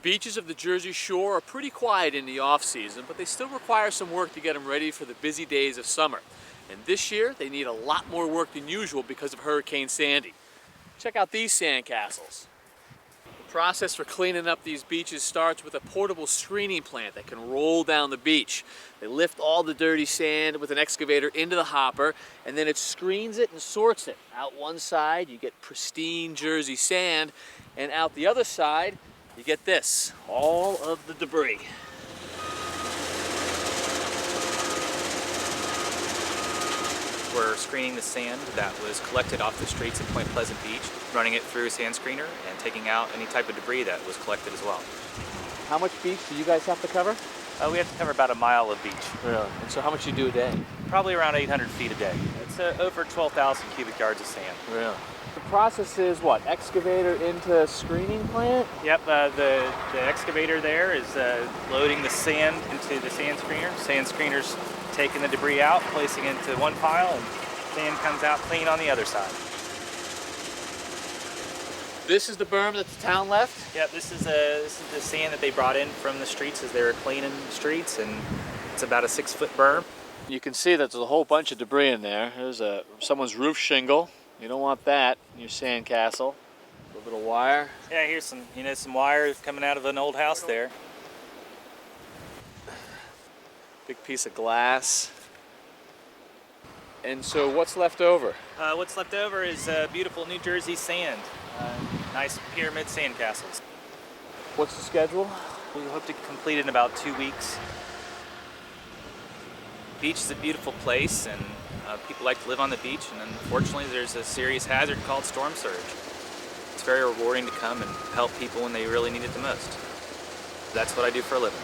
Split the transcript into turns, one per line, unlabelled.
beaches of the Jersey Shore are pretty quiet in the off-season, but they still require some work to get them ready for the busy days of summer. And this year, they need a lot more work than usual because of Hurricane Sandy. Check out these sandcastles. The process for cleaning up these beaches starts with a portable screening plant that can roll down the beach. They lift all the dirty sand with an excavator into the hopper, and then it screens it and sorts it. Out one side, you get pristine Jersey sand, and out the other side, you get this, all of the debris.
We're screening the sand that was collected off the streets at Point Pleasant Beach, running it through a sand screener and taking out any type of debris that was collected as well.
How much beach do you guys have to cover?
We have to cover about a mile of beach.
Really? And so how much do you do a day?
Probably around 800 feet a day. It's over 12,000 cubic yards of sand.
Really? The process is what? Excavator into screening plant?
Yep, the excavator there is loading the sand into the sand screener. Sand screener's taking the debris out, placing it into one pile, and sand comes out clean on the other side.
This is the berm that the town left?
Yep, this is the sand that they brought in from the streets as they were cleaning the streets, and it's about a 6-foot berm.
You can see that there's a whole bunch of debris in there. There's someone's roof shingle. You don't want that in your sandcastle. A little bit of wire.
Yeah, here's some wire coming out of an old house there.
Big piece of glass. And so what's left over?
What's left over is beautiful New Jersey sand. Nice pyramid sandcastles.
What's the schedule?
We hope to complete it in about 2 weeks. The beach is a beautiful place, and people like to live on the beach, and unfortunately there's a serious hazard called storm surge. It's very rewarding to come and help people when they really need it the most. That's what I do for a living.